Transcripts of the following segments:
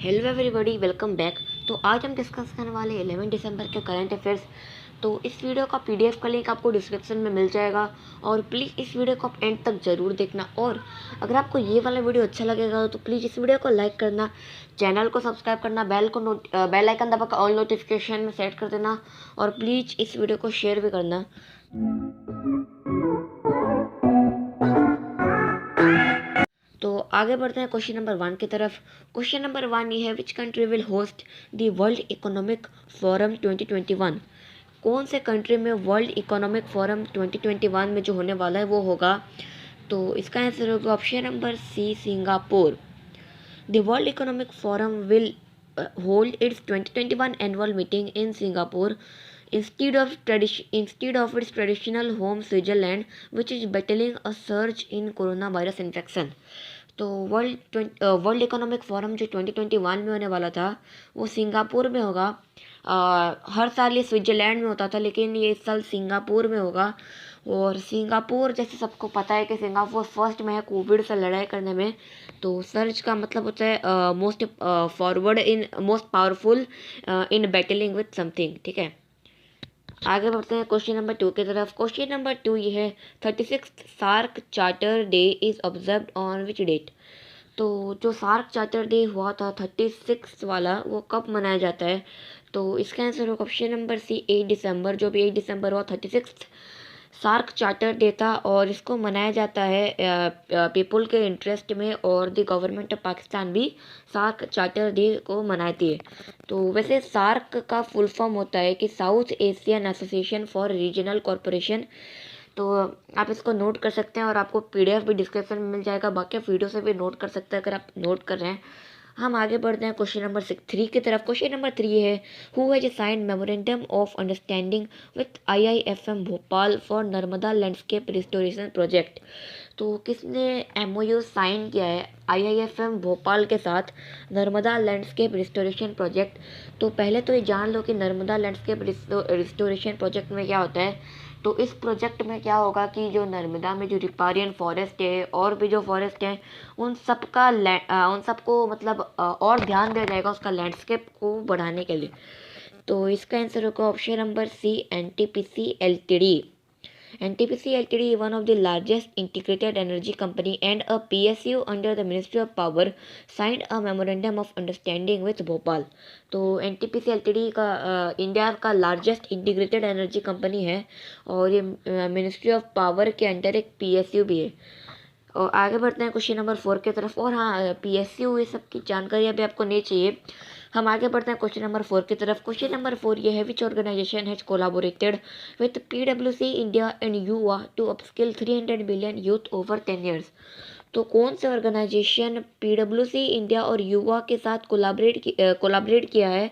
Hello everybody, welcome back. तो आज हम डिस्कस करने वाले 11 दिसंबर के करंट अफेयर्स। तो इस वीडियो का पीडीएफ का लिंक आपको डिस्क्रिप्शन में मिल जाएगा और प्लीज़ इस वीडियो को आप एंड तक ज़रूर देखना। और अगर आपको ये वाला वीडियो अच्छा लगेगा तो प्लीज़ इस वीडियो को लाइक करना, चैनल को सब्सक्राइब करना, बेल आइकन दबाकर ऑल नोटिफिकेशन में सेट कर देना और प्लीज़ इस वीडियो को शेयर भी करना। तो आगे बढ़ते हैं क्वेश्चन नंबर 1 की तरफ। क्वेश्चन नंबर 1 ये है, which country will host the world economic forum 2021। कौन से कंट्री में वर्ल्ड इकोनॉमिक फोरम 2021 में जो होने वाला है वो होगा। तो इसका आंसर होगा option number C, Singapore. The World Economic Forum will hold its 2021 annual meeting in Singapore instead of its traditional home Switzerland, which is battling a surge in coronavirus infection. तो वर्ल्ड इकोनॉमिक फोरम जो 2021 में होने वाला था वो Singapore में होगा। हर साल ये स्विट्ज़रलैंड में होता था, लेकिन ये इस साल सिंगापुर में होगा। और सिंगापुर जैसे सबको पता है कि सिंगापुर फर्स्ट में है कोविड से लड़ाई करने में। तो सर्च का मतलब होता है most powerful in battling with something. ठीक है, आगे बढ़ते हैं क्वेश्चन नंबर 2 की तरफ। क्वेश्चन नंबर 2 ये है, 36 SAARC charter day is observe on which date. तो जो सार्क चार्टर डे हुआ था 36 वाला, वो कब मनाया जाता है। तो इसका आंसर होगा ऑप्शन नंबर सी, 8 दिसंबर। जो भी 8 दिसंबर हुआ 36 सार्क चार्टर डे था और इसको मनाया जाता है पीपल के इंटरेस्ट में। और द गवर्नमेंट ऑफ पाकिस्तान भी सार्क चार्टर डे को मनाती है। तो वैसे सार्क का फुल फॉर्म होता है कि south Asian association for regional corporation. तो आप इसको नोट कर सकते हैं और आपको पीडीएफ भी डिस्क्रिप्शन में मिल जाएगा। बाकी आप वीडियो से भी नोट कर सकते हैं अगर आप नोट कर रहे हैं। हम आगे बढ़ते हैं क्वेश्चन नंबर 3 की तरफ। क्वेश्चन नंबर 3 है, who has signed memorandum of understanding with IIFM Bhopal for Narmada landscape restoration project. तो किसने एमओयू साइन किया है आईआईएफएम भोपाल के साथ नर्मदा लैंडस्केप रिस्टोरेशन प्रोजेक्ट। तो पहले तो ये जान लो कि नर्मदा लैंडस्केप रिस्टोरेशन प्रोजेक्ट में क्या होता है। तो इस प्रोजेक्ट में क्या होगा कि जो नर्मदा में जो रिपारियन फॉरेस्ट है और भी जो फॉरेस्ट हैं उन सबको मतलब और ध्यान दिया जाएगा उसका लैंडस्केप को बढ़ाने के लिए। तो इसका आंसर होगा option number C, NTPC LTD. NTPC Ltd, one of the largest integrated energy company and a PSU under the Ministry of Power, signed a memorandum of understanding with Bhopal. तो NTPC Ltd का India का largest integrated energy company है और ये ministry of power के under एक PSU भी है। और आगे बढ़ते हैं क्वेश्चन नंबर 4 की तरफ। और हाँ, PSU ये सब की जानकारी अभी आपको नहीं चाहिए। हम आगे बढ़ते हैं क्वेश्चन नंबर 4 की तरफ। क्वेश्चन नंबर 4 ये है, which organisation has collaborated with PwC India and YuWaah to upskill 300 million youth over 10 years. तो कौन से ऑर्गेनाइजेशन PwC इंडिया और युवा के साथ कोलाबरेट किया है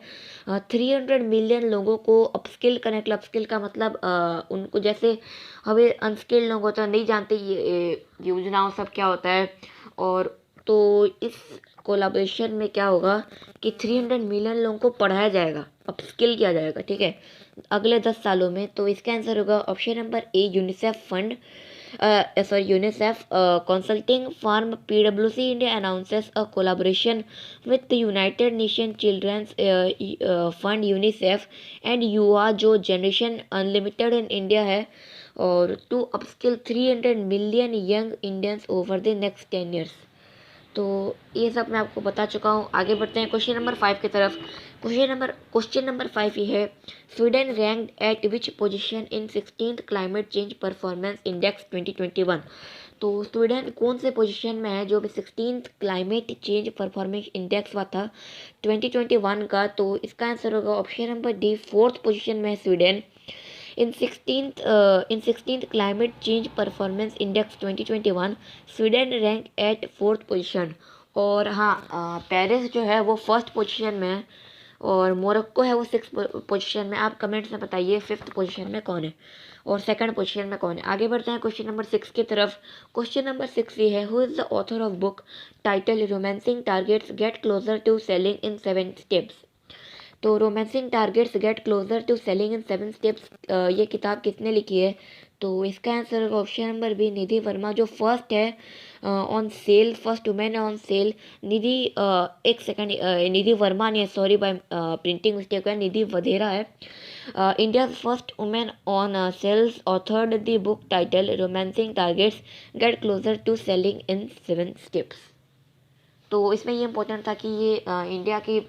300 मिलियन लोगों को अपस्किल करने के लिए। अपस्किल का मतलब उनको, जैसे हमें अनस्किल्ड लोग होता है नहीं जानते ये योजनाओं सब क्या होता है। और तो इस कोलाब्रेशन में क्या होगा कि 300 मिलियन लोगों को पढ़ाया जाएगा, अपस्किल किया जाएगा। ठीक है, अगले 10 सालों में। तो इसका आंसर होगा option number A, UNICEF fund. UNICEF consulting firm PwC India announces a collaboration with the United Nations Children's Fund UNICEF and युवा जो जनरेशन अनलिमिटेड इन इंडिया है और to upskill 300 million young Indians over the next 10 years. तो ये सब मैं आपको बता चुका हूँ। आगे बढ़ते हैं क्वेश्चन नंबर 5 की तरफ। क्वेश्चन नंबर 5 ये है, Sweden ranked eight which position in 16th climate change performance index 2021। तो स्वीडन कौन से पोजीशन में है जो भी 16th climate change performance index हुआ था 2021 का। तो इसका आंसर होगा option number D, 4th position में है Sweden. In 16th Climate Change Performance Index 2021, Sweden rank at 4th position. और हाँ, पेरिस जो है वो 1st पोजीशन में है और मोरक्को है वो 6th पोजीशन में। आप कमेंट्स में बताइए 5th पोजीशन में कौन है और 2nd पोजीशन में कौन है। आगे बढ़ते हैं क्वेश्चन नंबर 6 की तरफ। क्वेश्चन नंबर 6 ये है, who is the author of book title romancing targets get closer to selling in 7 steps. तो romancing targets get closer to selling in 7 steps, ये किताब किसने लिखी है? तो इसका आंसर होगा option number B, Nidhi Verma, जो फर्स्ट है ऑन सेल, फर्स्ट वुमेन है ऑन सेल। निधि एक सेकंड, निधि वर्मा नहीं है, सॉरी बाय प्रिंटिंग मिस्टेक है, निधि वधेरा है। India first women on sales authored the book title romancing targets get closer to selling in 7 steps. तो इसमें ये इम्पोर्टेंट था कि ये इंडिया की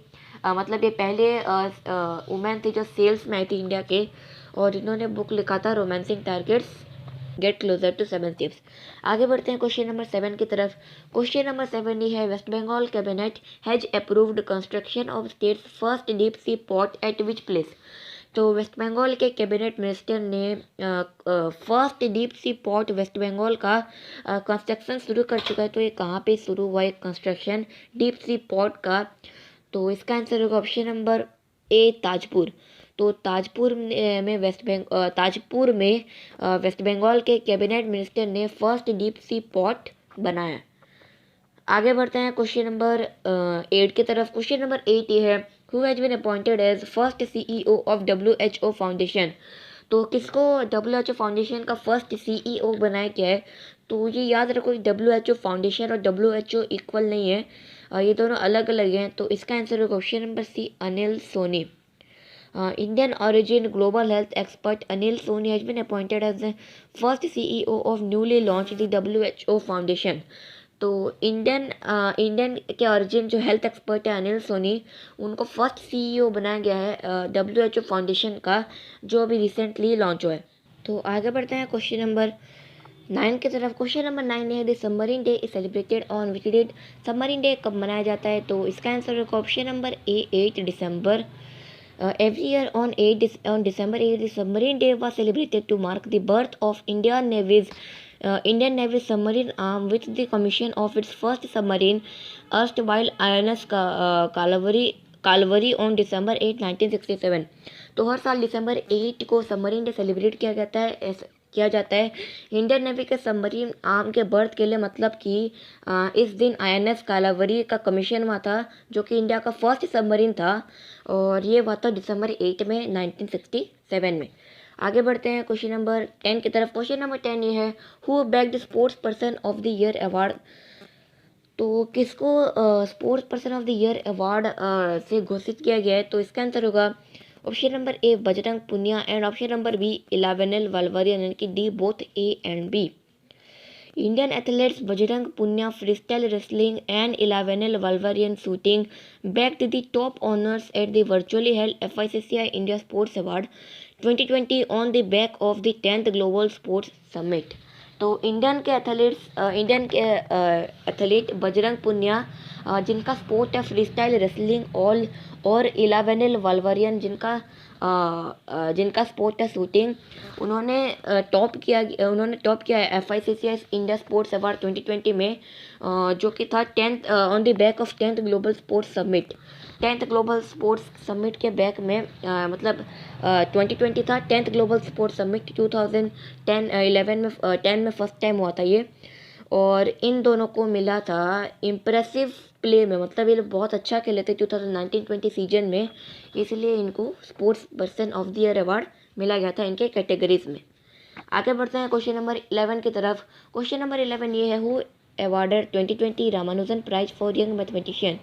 मतलब ये पहले वुमेन थी जो सेल्स में आई थी इंडिया के, और इन्होंने बुक लिखा था romancing targets get closer to 7 steps. आगे बढ़ते हैं क्वेश्चन नंबर 7 की तरफ। क्वेश्चन नंबर 7 ये है, West Bengal cabinet has approved construction of states first deep sea port at which place? तो वेस्ट बंगाल के कैबिनेट मिनिस्टर ने first deep sea port West Bengal का कंस्ट्रक्शन शुरू कर चुका है। तो ये कहाँ पे शुरू हुआ है कंस्ट्रक्शन डीप सी पोर्ट का? तो इसका आंसर होगा ऑप्शन नंबर ए, ताजपुर। तो ताजपुर में वेस्ट बंगाल के कैबिनेट मिनिस्टर ने फर्स्ट डीप सी पोर्ट बनाया। आगे बढ़ते हैं क्वेश्चन नंबर 8 की तरफ। क्वेश्चन नंबर 8 ये है, who has been appointed as first CEO of WHO foundation? तो किसको WHO फाउंडेशन का फर्स्ट सीईओ बनाया गया है? तो ये याद रखो, WHO फाउंडेशन और WHO इक्वल नहीं है, ये दोनों अलग अलग हैं। तो इसका आंसर होगा option number C, Anil Soni. Indian origin global health expert Anil Soni has been appointed as the first CEO of newly launched the WHO Foundation. तो इंडियन के ऑरिजिन जो हेल्थ एक्सपर्ट है अनिल सोनी, उनको फर्स्ट सीईओ बनाया गया है WHO फाउंडेशन का, जो अभी रिसेंटली लॉन्च हुआ है। तो आगे बढ़ते हैं क्वेश्चन नंबर 9 की तरफ। क्वेश्चन नंबर 9 है, the submarine day is celebrated on which date? Submarine day कब मनाया जाता है? तो इसका आंसर होगा ऑप्शन नंबर ए, 8 दिसंबर। Every year on December 8, the Submarine Day was celebrated to mark the birth of Indian Navy's submarine arm, with the commission of its first submarine, erstwhile INS Calvary on December 8, 1967। तो हर साल दिसंबर 8 को submarine day celebrate किया जाता है Indian navy के submarine arm के birth के लिए। मतलब कि इस दिन INS कालावरी का कमीशन हुआ था, जो कि इंडिया का फर्स्ट सबमरीन था, और ये हुआ था दिसंबर 8 में 1967 में। आगे बढ़ते हैं क्वेश्चन नंबर 10 की तरफ। क्वेश्चन नंबर 10 ये है, who bagged sports person of the year award? तो किसको sports person of the year award से घोषित किया गया है? तो इसका आंसर होगा option number A, Bajrang Punia, and option number B, Elavenil Valarivan, यानी कि D, both A and B. Indian athletes Bajrang Punia freestyle wrestling and Ilavenel Valvarian shooting bagged the top honors at the virtually held FICCI India Sports Award 2020 on the back of the 10th Global Sports Summit। तो Indian के athlete Bajrang Punia, जिनका sport है freestyle wrestling और इलेवेनल वालवारियन, जिनका sport है shooting, उन्होंने top किया है FICCI इंडिया स्पोर्ट्स अवार्ड 2020 में, जो कि था 10th on the back of 10th global sports summit. 10th global sports summit के बैक में 2020 था 10th ग्लोबल स्पोर्ट्स समिट। 2010 में 10 में फर्स्ट टाइम हुआ था ये, और इन दोनों को मिला था इम्प्रेसिव प्ले में, मतलब ये लोग बहुत अच्छा खेले थे 2019-20 सीजन में, इसलिए इनको sports person of the year award मिला गया था इनके कैटेगरीज में। आगे बढ़ते हैं क्वेश्चन नंबर 11 की तरफ। क्वेश्चन नंबर 11 ये है, who awarded 2020 Ramanujan prize for young mathematician?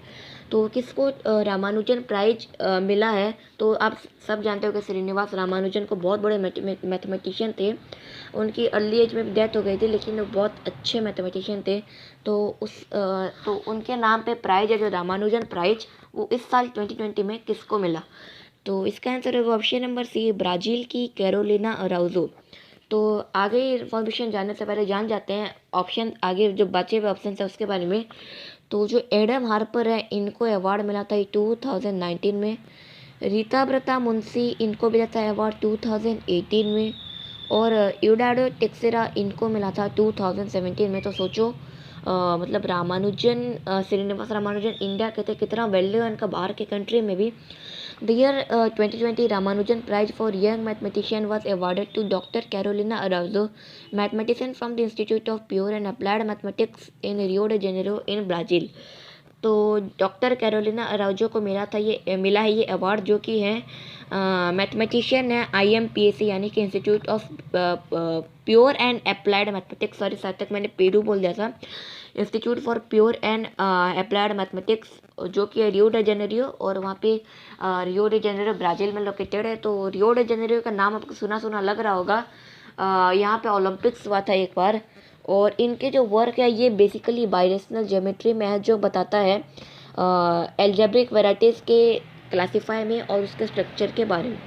तो किसको रामानुजन प्राइज मिला है? तो आप सब जानते हो कि श्रीनिवास रामानुजन को बहुत बड़े मैथमेटिशियन थे, उनकी अर्ली एज में डेथ हो गई थी, लेकिन वो बहुत अच्छे मैथमेटिशियन थे। तो उनके नाम पे प्राइज है जो रामानुजन प्राइज, वो इस साल 2020 में किसको मिला? तो इसका आंसर होगा ऑप्शन नंबर सी, ब्राज़ील की कैरोलिना अराउजो। तो आगे इन्फॉर्मेशन जानने से पहले जान जाते हैं ऑप्शन, आगे जो बचे हुए ऑप्शन है उसके बारे में। तो जो एडम हार्पर है, इनको अवार्ड मिला था 2019 में। रीता ब्रता मुंशी, इनको मिला था अवार्ड 2018 में, और यूडाडो टेक्सेरा, इनको मिला था 2017 में। तो सोचो मतलब श्रीनिवास रामानुजन इंडिया के थे, कितना वैल्यू है इनका बाहर के कंट्री में भी। The year 2020 Ramanujan Prize for Young Mathematician was awarded to Dr. Carolina Araujo, mathematician from the Institute of Pure and Applied Mathematics in Rio de Janeiro in Brazil। तो डॉक्टर कैरोलिना अराउजो को मिला है ये award, जो कि है mathematician है IMPAC यानी कि institute of pure and applied mathematics, sorry शायद तक मैंने पेरू बोल दिया था, institute for pure and applied mathematics, जो कि है रियो डे जेनेरियो, और वहाँ पे रियो डे जेनेरियो ब्राज़ील में लोकेटेड है। तो रियो डे जेनेरियो का नाम आपको सुना सुना लग रहा होगा, यहाँ पे ओलंपिक्स हुआ था एक बार, और इनके जो वर्क है ये बेसिकली बायरेशनल ज्योमेट्री में है, जो बताता है एल्जेब्रिक वेराइटीज़ के क्लासीफाई में और उसके स्ट्रक्चर के बारे में।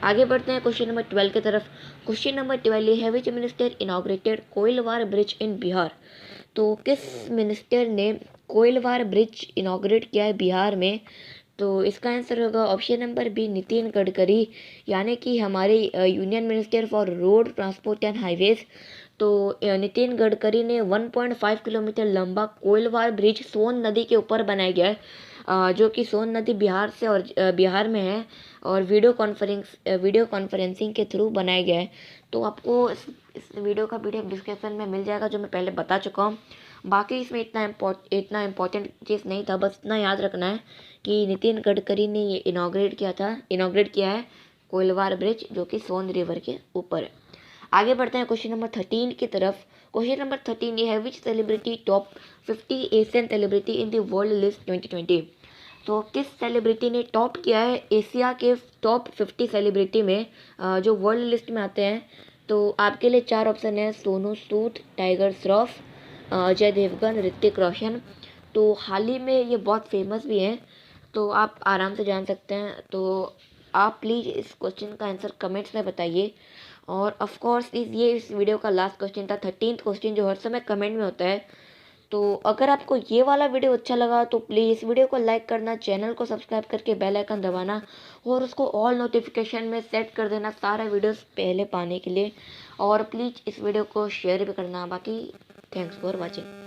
आगे बढ़ते हैं क्वेश्चन नंबर 12 की तरफ। क्वेश्चन नंबर 12 है which minister inaugurated Koilwar bridge in Bihar. तो किस मिनिस्टर ने कोइलवार ब्रिज इनॉग्रेट किया है बिहार में? तो इसका आंसर होगा option number B, Nitin Gadkari, यानी कि हमारे union minister for road transport and highways. तो नितिन गडकरी ने 1.5 किलोमीटर लंबा कोइलवार ब्रिज सोन नदी के ऊपर बनाया गया है, जो कि सोन नदी बिहार से और बिहार में है, और वीडियो कॉन्फ्रेंसिंग के थ्रू बनाया गया है। तो आपको इस वीडियो का PDF डिस्क्रिप्शन में मिल जाएगा, जो मैं पहले बता चुका हूँ। बाकी इसमें इतना इम्पोर्टेंट चीज़ नहीं था, बस इतना याद रखना है कि नितिन गडकरी ने ये इनॉग्रेट किया है कोइलवार ब्रिज, जो कि सोन रिवर के ऊपर है। आगे बढ़ते हैं क्वेश्चन नंबर 13 की तरफ। क्वेश्चन नंबर 13 ये है which celebrity top 50 Asian celebrity in the world list 2020। तो किस सेलिब्रिटी ने टॉप किया है एशिया के टॉप 50 सेलिब्रिटी में, जो वर्ल्ड लिस्ट में आते हैं? तो आपके लिए 4 ऑप्शन है, सोनू सूद, टाइगर श्रॉफ, अजय देवगन, ऋतिक रोशन। तो हाल ही में ये बहुत फेमस भी हैं, तो आप आराम से जान सकते हैं। तो आप प्लीज़ इस क्वेश्चन का आंसर कमेंट्स में बताइए। और ऑफ कोर्स इस वीडियो का लास्ट क्वेश्चन था, 13th क्वेश्चन, जो हर समय कमेंट में होता है। तो अगर आपको ये वाला वीडियो अच्छा लगा तो प्लीज़ इस वीडियो को लाइक करना, चैनल को सब्सक्राइब करके बेल आइकन दबाना, और उसको ऑल नोटिफिकेशन में सेट कर देना सारा वीडियोस पहले पाने के लिए। और प्लीज़ इस वीडियो को शेयर भी करना। बाकी थैंक्स फॉर वॉचिंग।